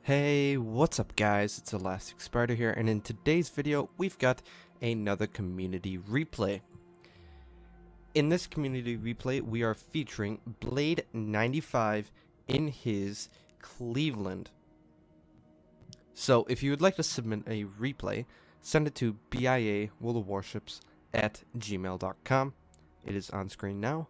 Hey, what's up guys, it's ElasticSpyder here, and in today's video we've got another community replay. In this community replay we are featuring Blade 95 in his Cleveland. So if you would like to submit a replay, send it to BIAworldofwarships at gmail.com. It is on screen now.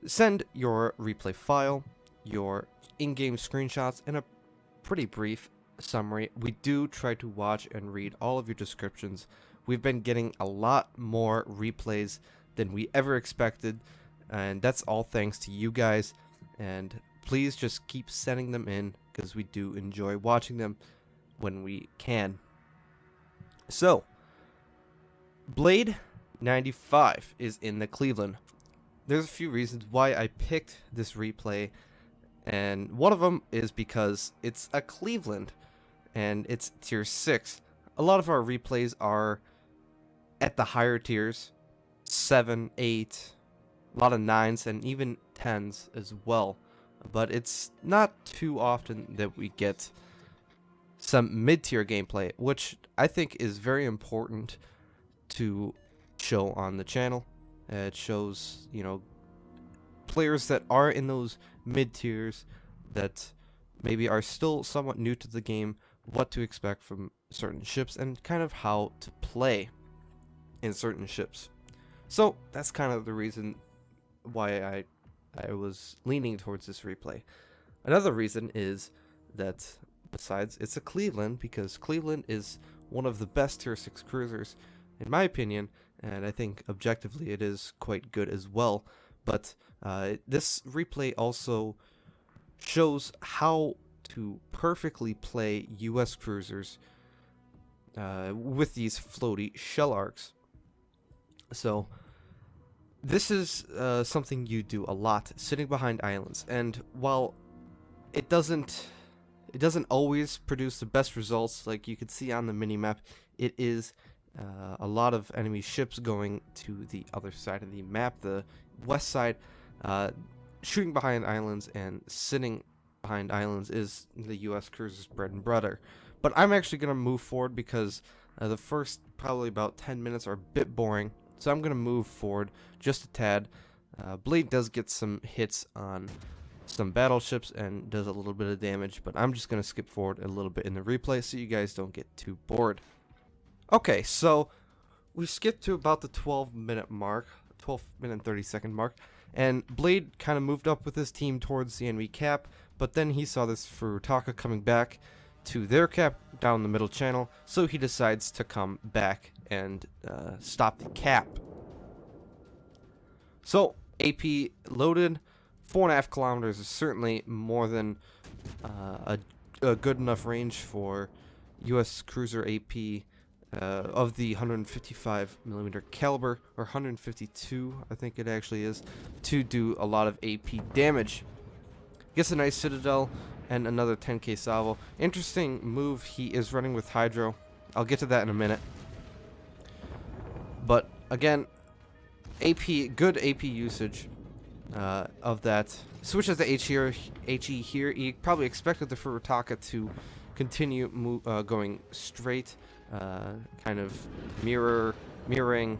Send your replay file, your in-game screenshots, and a pretty brief summary. We do try to watch and read all of your descriptions. We've been getting a lot more replays than we ever expected, and that's all thanks to you guys. And please just keep sending them in because we do enjoy watching them when we can. So, Blade 95 is in the Cleveland. There's a few reasons why I picked this replay, and one of them is because it's a Cleveland and it's tier 6. A lot of our replays are at the higher tiers, 7, 8, a lot of 9s and even 10s as well. But it's not too often that we get some mid-tier gameplay, which I think is very important to show on the channel. It shows, you know, players that are in those mid tiers that maybe are still somewhat new to the game, what to expect from certain ships and kind of how to play in certain ships. So that's kind of the reason why I was leaning towards this replay. Another reason is that besides it's a Cleveland, because Cleveland is one of the best tier 6 cruisers in my opinion, and I think objectively it is quite good as well. But this replay also shows how to perfectly play US cruisers with these floaty shell arcs. So this is something you do a lot, sitting behind islands, and while it doesn't always produce the best results, like you can see on the minimap, it is a lot of enemy ships going to the other side of the map, the west side. Shooting behind islands and sitting behind islands is the US cruiser's bread and butter. But I'm actually going to move forward because the first probably about 10 minutes are a bit boring, so I'm going to move forward just a tad. Blade does get some hits on some battleships and does a little bit of damage, but I'm just going to skip forward a little bit in the replay so you guys don't get too bored. Okay, so we skipped to about the 12-minute mark, 12-minute and 30-second mark, and Blade kind of moved up with his team towards the enemy cap, but then he saw this Furutaka coming back to their cap down the middle channel, so he decides to come back and stop the cap. So, AP loaded, 4.5 kilometers is certainly more than a good enough range for US cruiser AP of the 155mm caliber, or 152 I think it actually is, to do a lot of AP damage. Gets a nice citadel and another 10k salvo. Interesting move he is running with Hydro. I'll get to that in a minute. But again, AP, good AP usage of that. Switches to HE here. He probably expected the Furutaka to continue going straight, kind of mirroring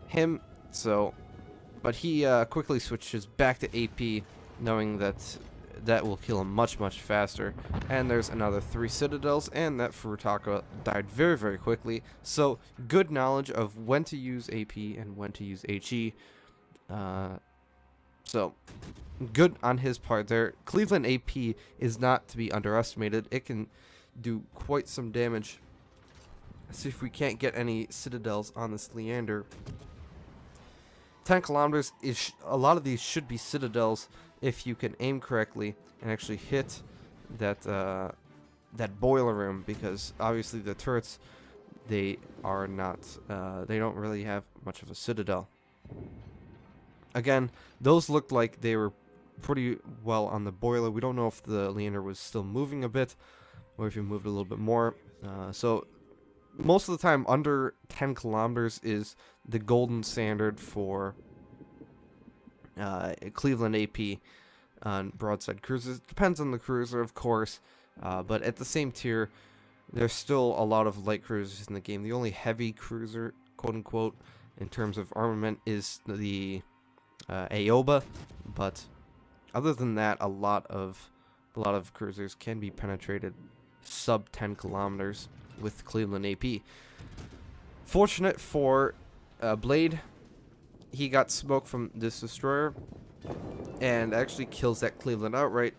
him. So, but he quickly switches back to AP, knowing that that will kill him much faster. And there's another 3 citadels, and that Furutaka died very quickly. So good knowledge of when to use AP and when to use HE. So good on his part there. Cleveland AP is not to be underestimated. It can do quite some damage. Let's see if we can't get any citadels on this Leander. 10 kilometers is a lot of these should be citadels if you can aim correctly and actually hit that that boiler room, because obviously the turrets, they are not they don't really have much of a citadel. Again, those looked like they were pretty well on the boiler. We don't know if the Leander was still moving a bit or if he moved a little bit more. So most of the time under 10 kilometers is the golden standard for Cleveland AP on broadside cruisers. Depends on the cruiser, of course. But at the same tier, there's still a lot of light cruisers in the game. The only heavy cruiser, quote unquote, in terms of armament is the Aoba, but other than that, a lot of cruisers can be penetrated sub 10 kilometers with Cleveland AP. Fortunate for Blade, he got smoke from this destroyer and actually kills that Cleveland outright.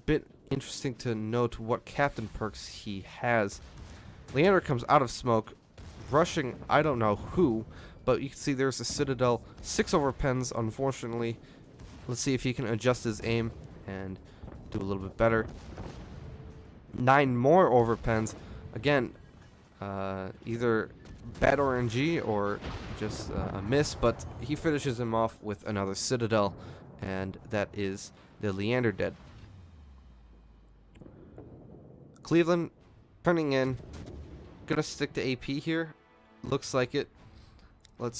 Bit interesting to note what captain perks he has. Leander comes out of smoke, rushing I don't know who, but you can see there's a Citadel, 6 overpens unfortunately. Let's see if he can adjust his aim and do a little bit better. 9 more overpens. Again, either bad RNG or just a miss, but he finishes him off with another Citadel, and that is the Leander dead. Cleveland turning in. Gonna stick to AP here. Looks like it. Let's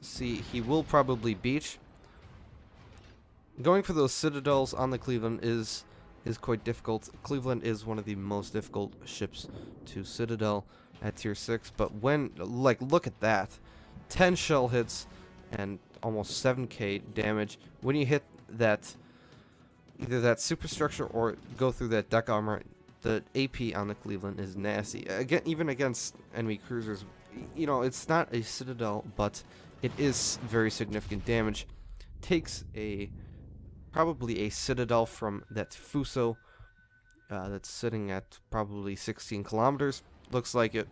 see. He will probably beach. Going for those Citadels on the Cleveland is quite difficult. Cleveland is one of the most difficult ships to Citadel at tier 6, but when, like, look at that. 10 shell hits and almost 7k damage. When you hit that, either that superstructure or go through that deck armor, the AP on the Cleveland is nasty. Again, even against enemy cruisers, you know, it's not a Citadel, but it is very significant damage. Takes probably a Citadel from that Fuso that's sitting at probably 16 kilometers. Looks like it.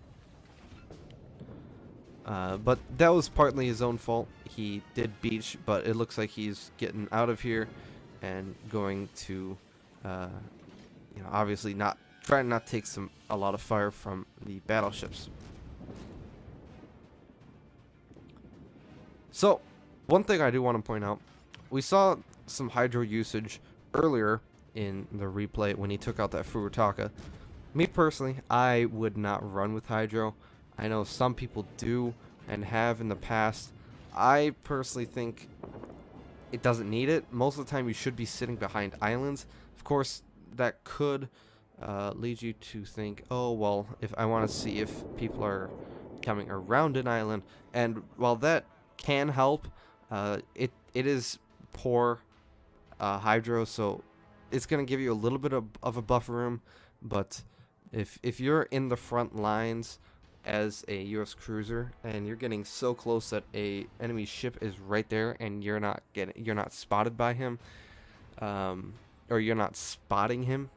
But that was partly his own fault. He did beach, but it looks like he's getting out of here and going to, you know, obviously trying not to take a lot of fire from the battleships. So, one thing I do want to point out, we saw some hydro usage earlier in the replay when he took out that Furutaka. Me personally, I would not run with hydro. I know some people do and have in the past. I personally think it doesn't need it. Most of the time you should be sitting behind islands. Of course, that could lead you to think, oh, well, if I want to see if people are coming around an island. And while that can help, it is poor hydro, so it's going to give you a little bit of a buffer room. But if you're in the front lines as a US cruiser and you're getting so close that a enemy ship is right there and you're not spotted by him, or you're not spotting him,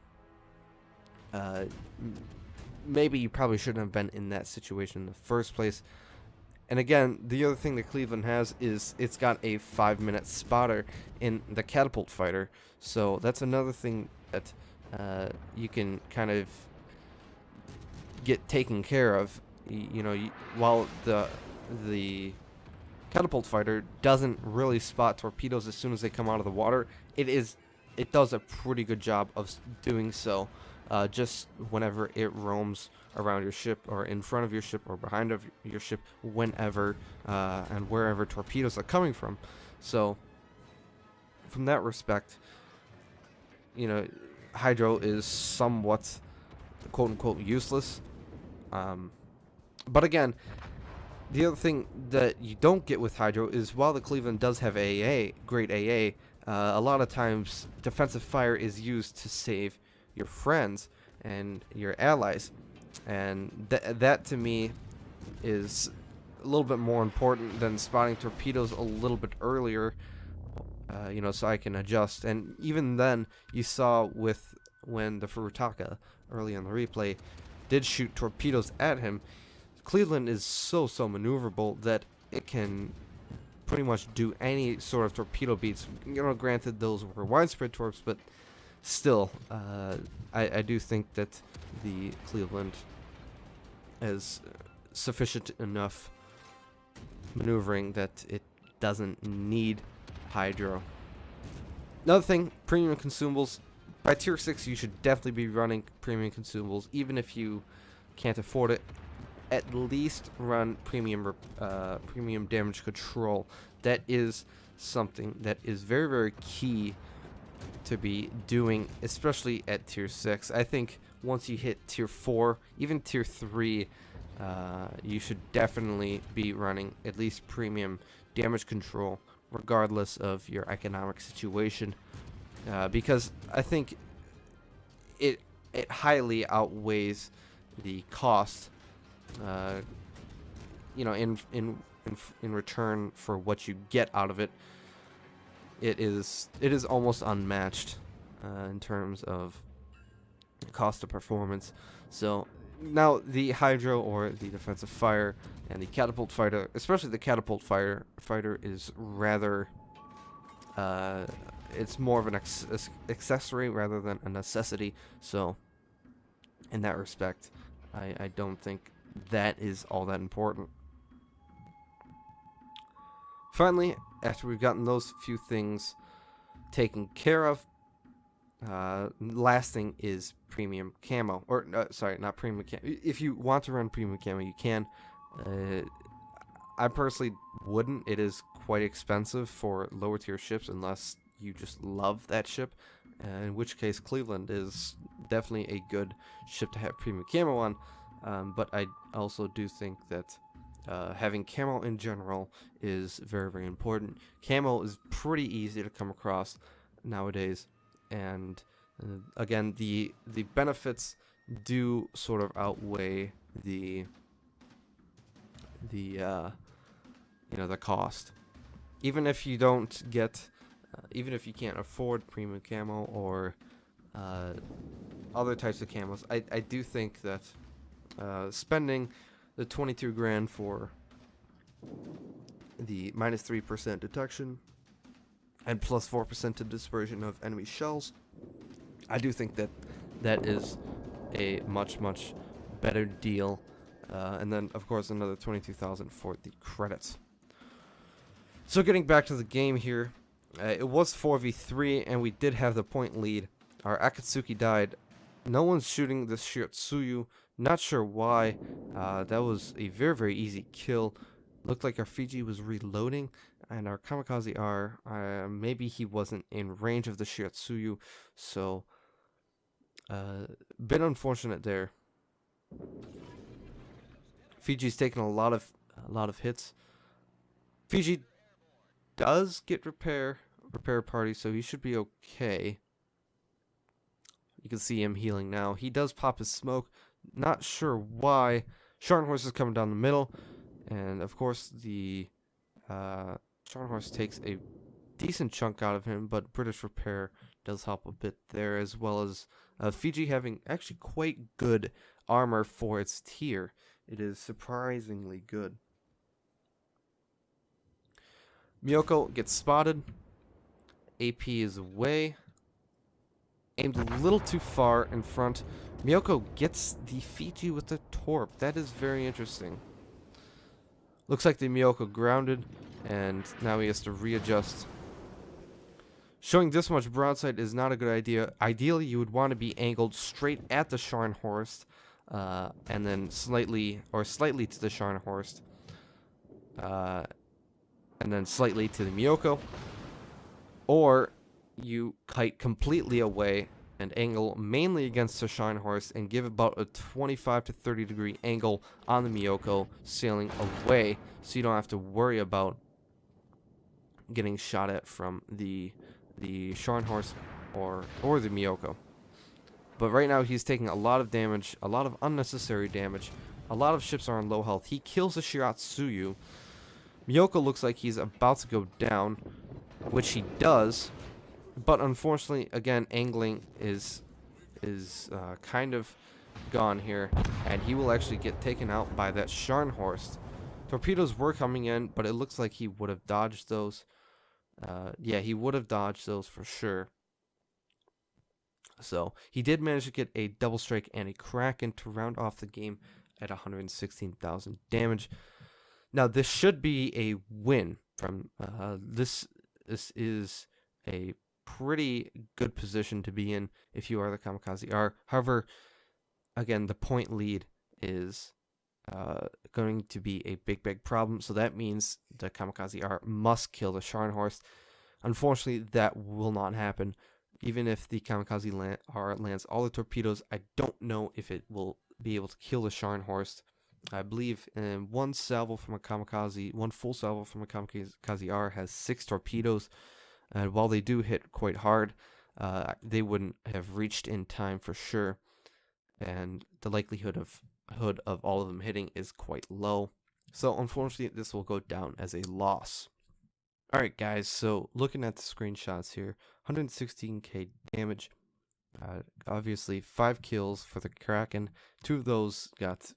maybe you probably shouldn't have been in that situation in the first place. And again, the other thing that Cleveland has is it's got a 5-minute spotter in the catapult fighter, so that's another thing that you can kind of get taken care of. You know, while the catapult fighter doesn't really spot torpedoes as soon as they come out of the water, it does a pretty good job of doing so. Just whenever it roams around your ship or in front of your ship or behind of your ship, whenever and wherever torpedoes are coming from. So from that respect, you know, hydro is somewhat quote unquote useless. But again, the other thing that you don't get with hydro is while the Cleveland does have great AA, a lot of times defensive fire is used to save your friends and your allies, and that to me is a little bit more important than spotting torpedoes a little bit earlier, you know, so I can adjust. And even then, you saw when the Furutaka early in the replay did shoot torpedoes at him, Cleveland is so maneuverable that it can pretty much do any sort of torpedo beats. You know, granted those were widespread torps, but still, I do think that the Cleveland is sufficient enough maneuvering that it doesn't need hydro. Another thing, premium consumables. By tier 6, you should definitely be running premium consumables, even if you can't afford it. At least run premium damage control. That is something that is very key to be doing, especially at tier 6. I think once you hit tier 4, even tier 3, you should definitely be running at least premium damage control, regardless of your economic situation, because I think it highly outweighs the cost, you know, in return for what you get out of it. It is almost unmatched in terms of cost of performance. So now the Hydro, or the defensive fire, and the catapult fighter, especially the catapult fighter, is rather it's more of an accessory rather than a necessity. So in that respect, I don't think that is all that important. Finally, after we've gotten those few things taken care of, last thing is premium camo, or sorry, not premium camo. If you want to run premium camo, you can. I personally wouldn't. It is quite expensive for lower tier ships unless you just love that ship, in which case Cleveland is definitely a good ship to have premium camo on. But I also do think that having camo in general is very, very important. Camo is pretty easy to come across nowadays, and again, the benefits do sort of outweigh the you know, the cost. Even if you don't get, even if you can't afford premium camo or other types of camos, I do think that spending the 22 grand for the -3% detection and +4% to dispersion of enemy shells, I do think that that is a much better deal. And then, of course, another 22,000 for the credits. So getting back to the game here, it was 4v3, and we did have the point lead. Our Akatsuki died. No one's shooting the Shiratsuyu. Not sure why. That was a very, very easy kill. Looked like our Fiji was reloading, and our Kamikaze R, maybe he wasn't in range of the Shiratsuyu, so bit unfortunate there. Fiji's taken a lot of hits. Fiji does get repair party, so he should be okay. You can see him healing now. He does pop his smoke. Not sure why. Scharnhorst is coming down the middle, and of course the Scharnhorst takes a decent chunk out of him, but British repair does help a bit there, as well as Fiji having actually quite good armor for its tier. It is surprisingly good. Miyoko gets spotted. AP is away. Aimed a little too far in front. Miyoko gets the Fiji with the torp. That is very interesting. Looks like the Miyoko grounded, and now he has to readjust. Showing this much broadside is not a good idea. Ideally, you would want to be angled straight at the Scharnhorst, and then slightly to the Scharnhorst, and then slightly to the Miyoko. Or you kite completely away and angle mainly against the Scharnhorst and give about a 25 to 30 degree angle on the Miyoko, sailing away, so you don't have to worry about getting shot at from the Scharnhorst or the Miyoko. But right now he's taking a lot of damage, a lot of unnecessary damage. A lot of ships are on low health. He kills the Shiratsuyu. Miyoko looks like he's about to go down, which he does. But unfortunately, again, angling is kind of gone here, and he will actually get taken out by that Scharnhorst. Torpedoes were coming in, but it looks like he would have dodged those. Yeah, he would have dodged those for sure. So he did manage to get a double strike and a Kraken to round off the game at 116,000 damage. Now this should be a win from this is a pretty good position to be in if you are the Kamikaze R. However, again, the point lead is going to be a big problem, so that means the Kamikaze R must kill the Scharnhorst. Unfortunately, that will not happen. Even if the kamikaze lands all the torpedoes, I don't know if it will be able to kill the Scharnhorst. I believe one salvo from a kamikaze, one full salvo from a kamikaze R has 6 torpedoes, and while they do hit quite hard, they wouldn't have reached in time for sure, and the likelihood of all of them hitting is quite low. So unfortunately, this will go down as a loss. Alright guys, so looking at the screenshots here, 116k damage, obviously 5 kills for the Kraken, 2 of those got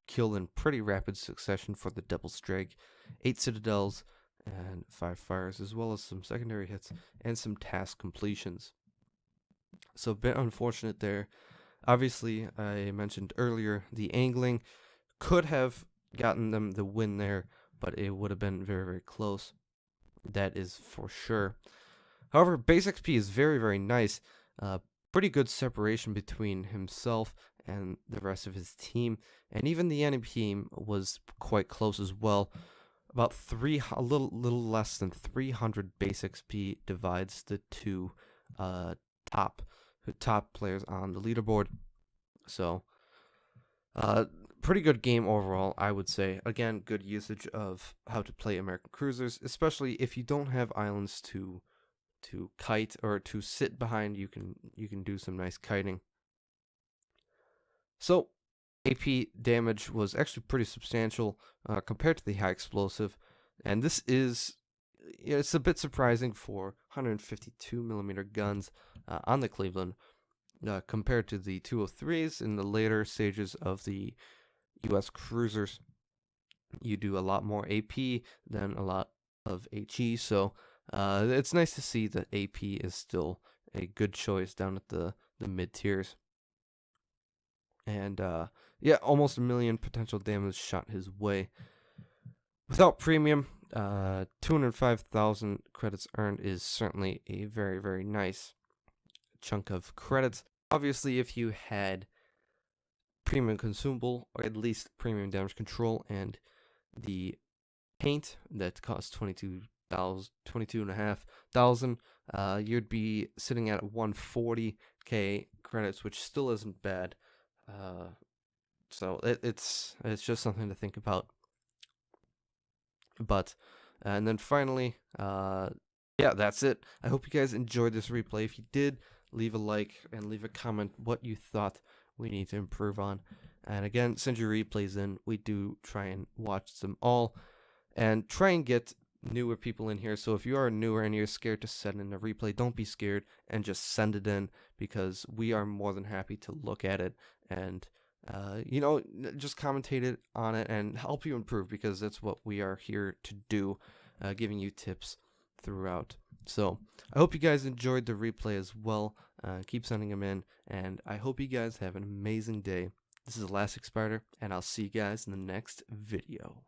killed in pretty rapid succession for the Devil's Drake, 8 Citadels, and 5 fires, as well as some secondary hits and some task completions. So a bit unfortunate there. Obviously, I mentioned earlier, the angling could have gotten them the win there, but it would have been very, very close. That is for sure. However, base XP is very, very nice. Pretty good separation between himself and the rest of his team, and even the enemy team was quite close as well. About a little less than 300 base XP divides the two top players on the leaderboard. So, pretty good game overall, I would say. Again, good usage of how to play American cruisers, especially if you don't have islands to kite or to sit behind. You can do some nice kiting. So, AP damage was actually pretty substantial compared to the high explosive, and this is it's a bit surprising for 152mm guns on the Cleveland compared to the 203s in the later stages of the U.S. cruisers. You do a lot more AP than a lot of HE, so it's nice to see that AP is still a good choice down at the mid tiers. And yeah, almost 1 million potential damage shot his way. Without premium, 205,000 credits earned is certainly a very, very nice chunk of credits. Obviously, if you had premium consumable, or at least premium damage control, and the paint that costs 22,500, you'd be sitting at 140k credits, which still isn't bad. So it's just something to think about. But and then finally, yeah, that's it. I hope you guys enjoyed this replay. If you did, leave a like and leave a comment what you thought we need to improve on. And again, send your replays in. We do try and watch them all and try and get newer people in here. So if you are newer and you're scared to send in a replay, don't be scared and just send it in, because we are more than happy to look at it and just commentate it on it and help you improve, because that's what we are here to do, giving you tips throughout. So I hope you guys enjoyed the replay as well. Keep sending them in, and I hope you guys have an amazing day. This is ElasticSpyder, and I'll see you guys in the next video.